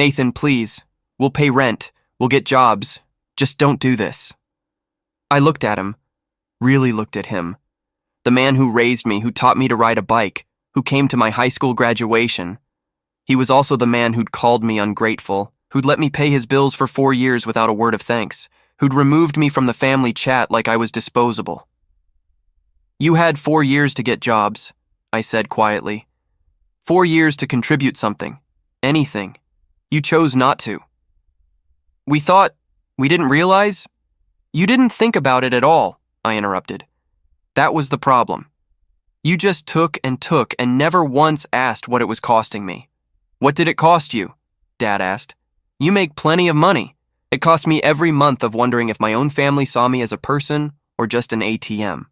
Nathan, please. We'll pay rent. We'll get jobs. Just don't do this. I looked at him. Really looked at him. The man who raised me, who taught me to ride a bike, who came to my high school graduation. He was also the man who'd called me ungrateful, who'd let me pay his bills for 4 years without a word of thanks, who'd removed me from the family chat like I was disposable. You had 4 years to get jobs, I said quietly. 4 years to contribute something. Anything. You chose not to. We didn't realize? You didn't think about it at all, I interrupted. That was the problem. You just took and never once asked what it was costing me. What did it cost you? Dad asked. You make plenty of money. It cost me every month of wondering if my own family saw me as a person or just an ATM.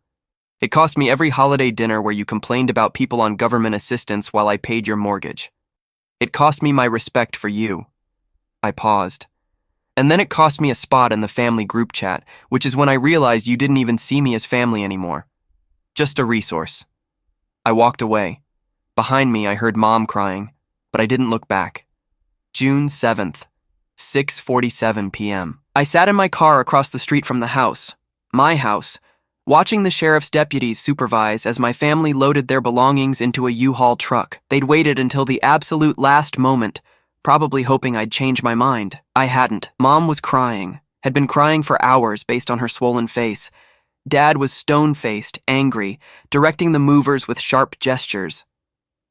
It cost me every holiday dinner where you complained about people on government assistance while I paid your mortgage. It cost me my respect for you. I paused. And then it cost me a spot in the family group chat, which is when I realized you didn't even see me as family anymore. Just a resource. I walked away. Behind me, I heard Mom crying, but I didn't look back. June 7th, 6:47 p.m. I sat in my car across the street from the house, my house, watching the sheriff's deputies supervise as my family loaded their belongings into a U-Haul truck. They'd waited until the absolute last moment, probably hoping I'd change my mind. I hadn't. Mom was crying, had been crying for hours based on her swollen face. Dad was stone-faced, angry, directing the movers with sharp gestures.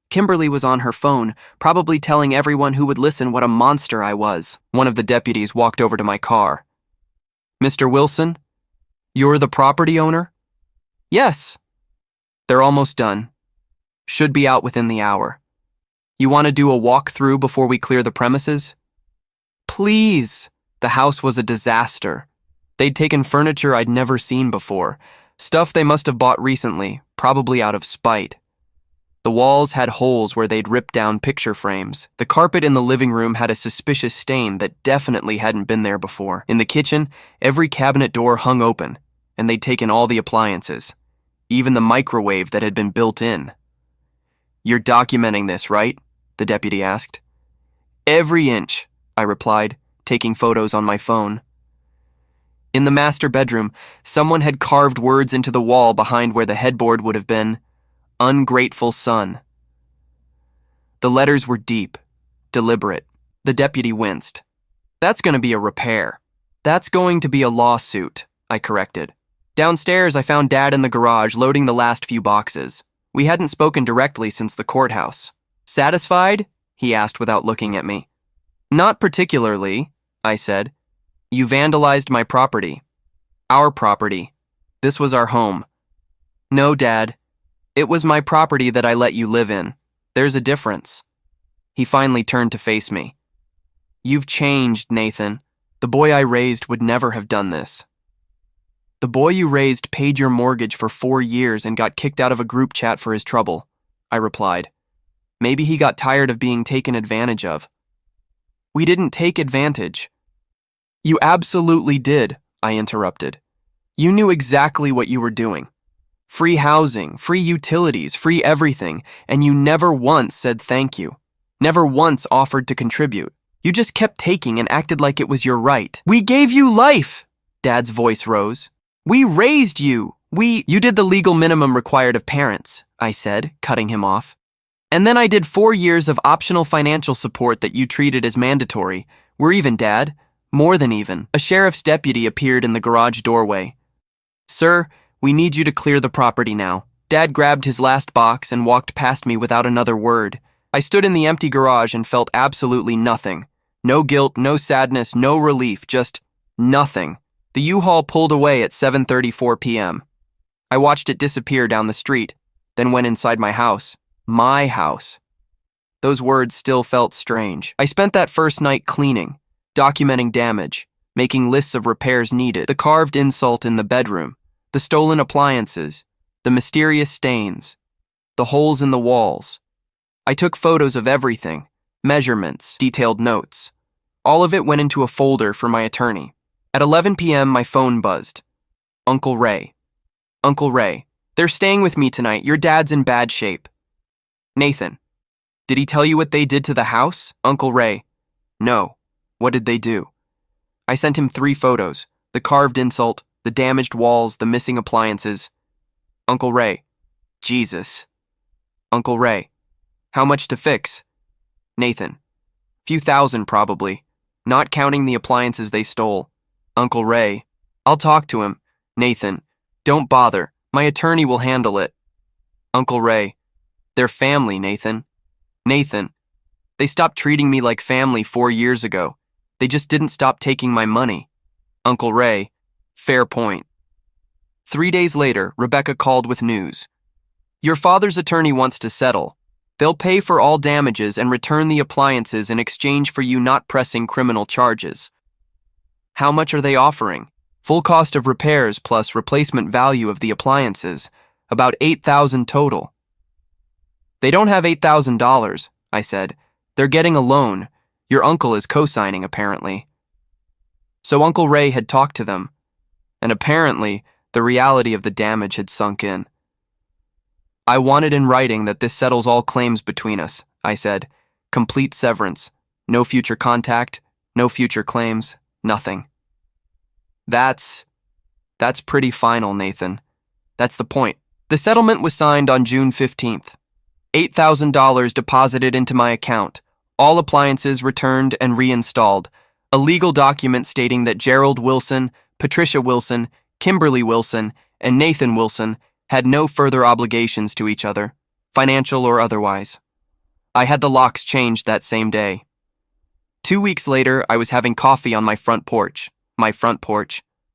Kimberly was on her phone, probably telling everyone who would listen what a monster I was. One of the deputies walked over to my car. Mr. Wilson? You're the property owner? Yes. They're almost done. Should be out within the hour. You want to do a walk-through before we clear the premises? Please. The house was a disaster. They'd taken furniture I'd never seen before, stuff they must have bought recently, probably out of spite. The walls had holes where they'd ripped down picture frames. The carpet in the living room had a suspicious stain that definitely hadn't been there before. In the kitchen, every cabinet door hung open, and they'd taken all the appliances, even the microwave that had been built in. You're documenting this, right? The deputy asked. Every inch, I replied, taking photos on my phone. In the master bedroom, someone had carved words into the wall behind where the headboard would have been, ungrateful son. The letters were deep, deliberate. The deputy winced. That's going to be a repair. That's going to be a lawsuit, I corrected. Downstairs, I found Dad in the garage loading the last few boxes. We hadn't spoken directly since the courthouse. Satisfied? He asked without looking at me. Not particularly, I said. You vandalized my property. Our property. This was our home. No, Dad. It was my property that I let you live in. There's a difference. He finally turned to face me. You've changed, Nathan. The boy I raised would never have done this. The boy you raised paid your mortgage for 4 years and got kicked out of a group chat for his trouble, I replied. Maybe he got tired of being taken advantage of. We didn't take advantage. You absolutely did, I interrupted. You knew exactly what you were doing. Free housing, free utilities, free everything, and you never once said thank you. Never once offered to contribute. You just kept taking and acted like it was your right. We gave you life! Dad's voice rose. We raised you! You did the legal minimum required of parents, I said, cutting him off. And then I did 4 years of optional financial support that you treated as mandatory. We're even, Dad. More than even. A sheriff's deputy appeared in the garage doorway. Sir, we need you to clear the property now. Dad grabbed his last box and walked past me without another word. I stood in the empty garage and felt absolutely nothing. No guilt, no sadness, no relief, just nothing. The U-Haul pulled away at 7:34 p.m. I watched it disappear down the street, then went inside my house. My house. Those words still felt strange. I spent that first night cleaning, documenting damage, making lists of repairs needed, the carved insult in the bedroom, the stolen appliances, the mysterious stains, the holes in the walls. I took photos of everything, measurements, detailed notes. All of it went into a folder for my attorney. At 11 p.m., my phone buzzed. Uncle Ray. Uncle Ray, they're staying with me tonight. Your dad's in bad shape. Nathan, did he tell you what they did to the house? Uncle Ray, No. What did they do? I sent him 3 photos: the carved insult, the damaged walls, the missing appliances. Uncle Ray. Jesus. Uncle Ray. How much to fix? Nathan. Few thousand, probably. Not counting the appliances they stole. Uncle Ray. I'll talk to him. Nathan. Don't bother. My attorney will handle it. Uncle Ray. They're family, Nathan. Nathan. They stopped treating me like family 4 years ago. They just didn't stop taking my money. Uncle Ray. Fair point. 3 days later, Rebecca called with news. Your father's attorney wants to settle. They'll pay for all damages and return the appliances in exchange for you not pressing criminal charges. How much are they offering? Full cost of repairs plus replacement value of the appliances, about $8,000 total. They don't have $8,000, I said. They're getting a loan. Your uncle is co-signing, apparently. So Uncle Ray had talked to them, and apparently the reality of the damage had sunk in. I wanted in writing that this settles all claims between us, I said. Complete severance. No future contact, no future claims, nothing. That's pretty final, Nathan. That's the point. The settlement was signed on June 15th. $8,000 deposited into my account. All appliances returned and reinstalled. A legal document stating that Gerald Wilson, Patricia Wilson, Kimberly Wilson, and Nathan Wilson had no further obligations to each other, financial or otherwise. I had the locks changed that same day. 2 weeks later, I was having coffee on my front porch,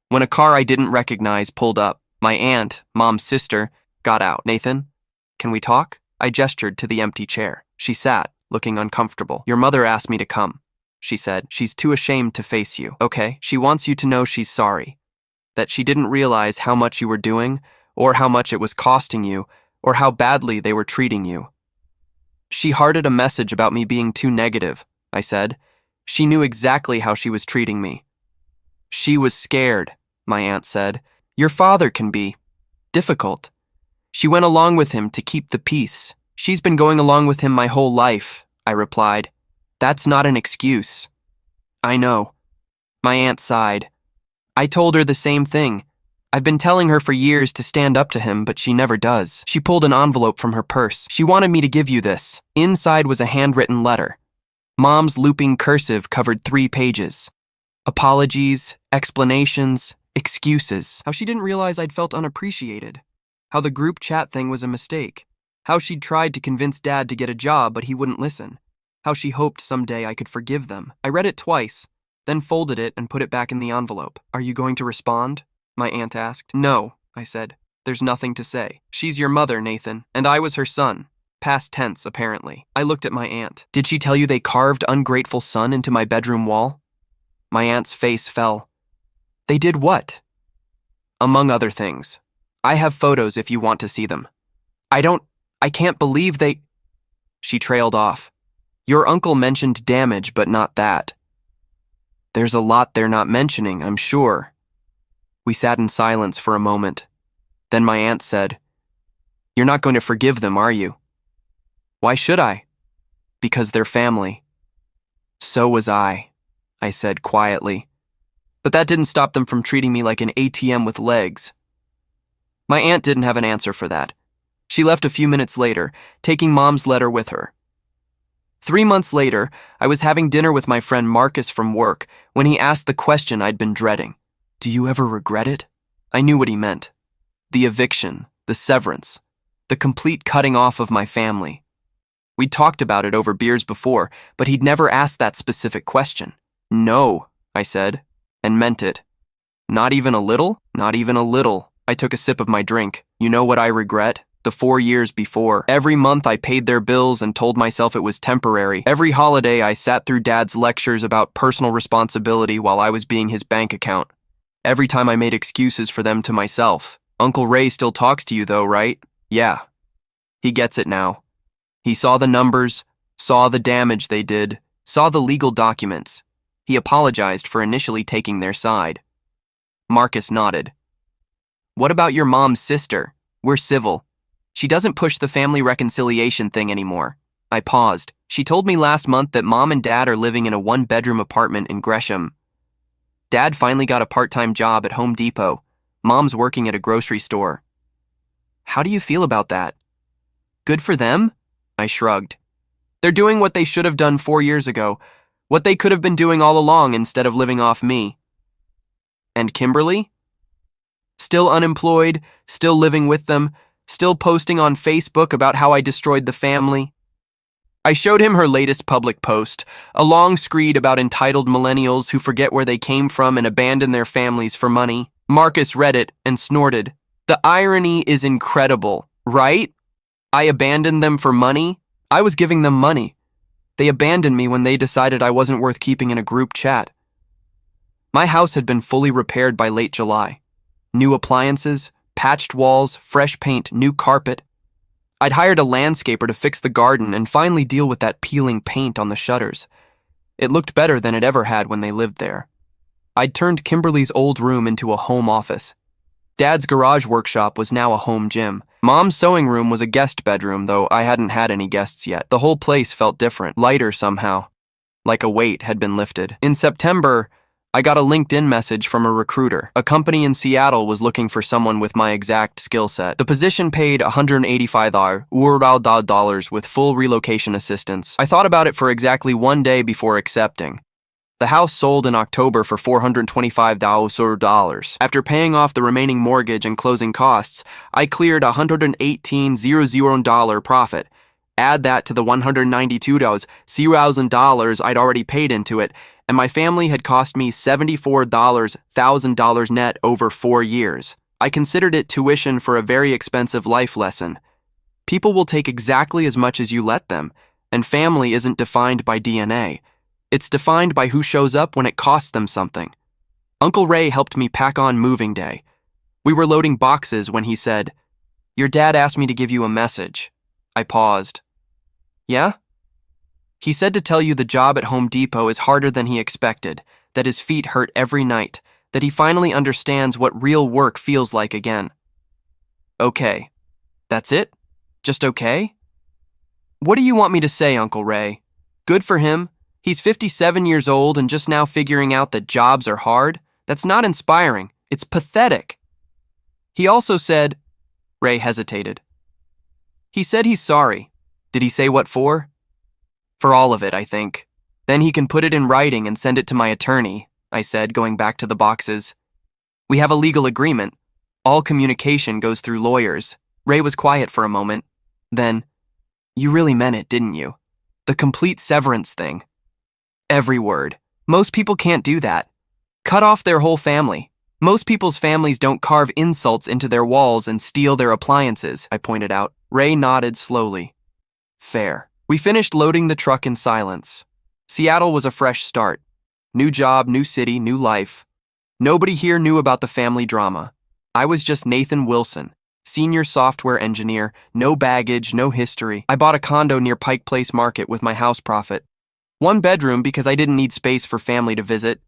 when a car I didn't recognize pulled up. My aunt, Mom's sister, got out. Nathan, can we talk? I gestured to the empty chair. She sat, looking uncomfortable. Your mother asked me to come, she said. She's too ashamed to face you. Okay, she wants you to know she's sorry. That she didn't realize how much you were doing, or how much it was costing you, or how badly they were treating you. She hearted a message about me being too negative, I said. She knew exactly how she was treating me. She was scared, my aunt said. Your father can be difficult. She went along with him to keep the peace. She's been going along with him my whole life, I replied. That's not an excuse. I know. My aunt sighed. I told her the same thing. I've been telling her for years to stand up to him, but she never does. She pulled an envelope from her purse. She wanted me to give you this. Inside was a handwritten letter. Mom's looping cursive covered 3 pages. Apologies, explanations, excuses. How she didn't realize I'd felt unappreciated. How the group chat thing was a mistake. How she'd tried to convince Dad to get a job, but he wouldn't listen. How she hoped someday I could forgive them. I read it twice, then folded it and put it back in the envelope. Are you going to respond? My aunt asked. No, I said. There's nothing to say. She's your mother, Nathan, and I was her son. Past tense, apparently. I looked at my aunt. Did she tell you they carved ungrateful son into my bedroom wall? My aunt's face fell. They did what? Among other things. I have photos if you want to see them. I can't believe they... She trailed off. Your uncle mentioned damage, but not that. There's a lot they're not mentioning, I'm sure. We sat in silence for a moment. Then my aunt said, You're not going to forgive them, are you? Why should I? Because they're family. So was I said quietly. But that didn't stop them from treating me like an ATM with legs. My aunt didn't have an answer for that. She left a few minutes later, taking Mom's letter with her. 3 months later, I was having dinner with my friend Marcus from work when he asked the question I'd been dreading. Do you ever regret it? I knew what he meant. The eviction, the severance, the complete cutting off of my family. We'd talked about it over beers before, but he'd never asked that specific question. No, I said, and meant it. Not even a little? Not even a little. I took a sip of my drink. You know what I regret? The 4 years before. Every month I paid their bills and told myself it was temporary. Every holiday I sat through Dad's lectures about personal responsibility while I was being his bank account. Every time I made excuses for them to myself. Uncle Ray still talks to you though, right? Yeah. He gets it now. He saw the numbers, saw the damage they did, saw the legal documents. He apologized for initially taking their side. Marcus nodded. What about your mom's sister? We're civil. She doesn't push the family reconciliation thing anymore. I paused. She told me last month that Mom and Dad are living in a one-bedroom apartment in Gresham. Dad finally got a part-time job at Home Depot. Mom's working at a grocery store. How do you feel about that? Good for them? I shrugged. They're doing what they should have done 4 years ago, what they could have been doing all along instead of living off me. And Kimberly? Still unemployed, still living with them, still posting on Facebook about how I destroyed the family. I showed him her latest public post, a long screed about entitled millennials who forget where they came from and abandon their families for money. Marcus read it and snorted. The irony is incredible, right? I abandoned them for money. I was giving them money. They abandoned me when they decided I wasn't worth keeping in a group chat. My house had been fully repaired by late July. New appliances, patched walls, fresh paint, new carpet. I'd hired a landscaper to fix the garden and finally deal with that peeling paint on the shutters. It looked better than it ever had when they lived there. I'd turned Kimberly's old room into a home office. Dad's garage workshop was now a home gym. Mom's sewing room was a guest bedroom, though I hadn't had any guests yet. The whole place felt different, lighter somehow, like a weight had been lifted. In September, I got a LinkedIn message from a recruiter. A company in Seattle was looking for someone with my exact skill set. The position paid $185 with full relocation assistance. I thought about it for exactly 1 day before accepting. The house sold in October for $425. After paying off the remaining mortgage and closing costs, I cleared $118,000 profit. Add that to the $192,000 I'd already paid into it, and my family had cost me $74,000 net over 4 years. I considered it tuition for a very expensive life lesson. People will take exactly as much as you let them, and family isn't defined by DNA. It's defined by who shows up when it costs them something. Uncle Ray helped me pack on moving day. We were loading boxes when he said, "Your dad asked me to give you a message." I paused. Yeah? He said to tell you the job at Home Depot is harder than he expected, that his feet hurt every night, that he finally understands what real work feels like again. Okay. That's it? Just okay? What do you want me to say, Uncle Ray? Good for him. He's 57 years old and just now figuring out that jobs are hard. That's not inspiring. It's pathetic. He also said, Ray hesitated. He said he's sorry. Did he say what for? For all of it, I think. Then he can put it in writing and send it to my attorney, I said, going back to the boxes. We have a legal agreement. All communication goes through lawyers. Ray was quiet for a moment. Then, you really meant it, didn't you? The complete severance thing. Every word. Most people can't do that. Cut off their whole family. Most people's families don't carve insults into their walls and steal their appliances, I pointed out. Ray nodded slowly. Fair. We finished loading the truck in silence. Seattle was a fresh start. New job, new city, new life. Nobody here knew about the family drama. I was just Nathan Wilson, senior software engineer, no baggage, no history. I bought a condo near Pike Place Market with my house profit. 1 bedroom because I didn't need space for family to visit.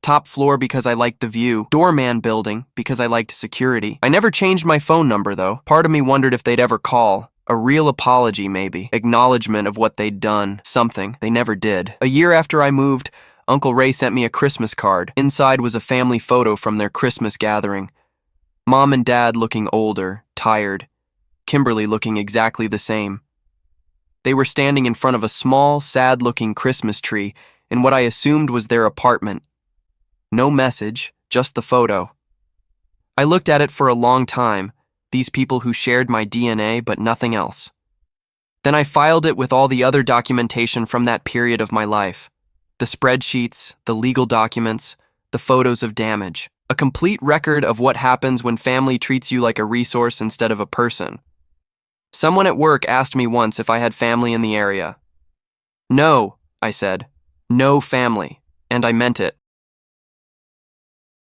Top floor because I liked the view. Doorman building because I liked security. I never changed my phone number, though. Part of me wondered if they'd ever call. A real apology, maybe. Acknowledgement of what they'd done. Something. They never did. A year after I moved, Uncle Ray sent me a Christmas card. Inside was a family photo from their Christmas gathering. Mom and Dad looking older, tired. Kimberly looking exactly the same. They were standing in front of a small, sad-looking Christmas tree in what I assumed was their apartment. No message, just the photo. I looked at it for a long time, these people who shared my DNA but nothing else. Then I filed it with all the other documentation from that period of my life. The spreadsheets, the legal documents, the photos of damage. A complete record of what happens when family treats you like a resource instead of a person. Someone at work asked me once if I had family in the area. No, I said. No family. And I meant it.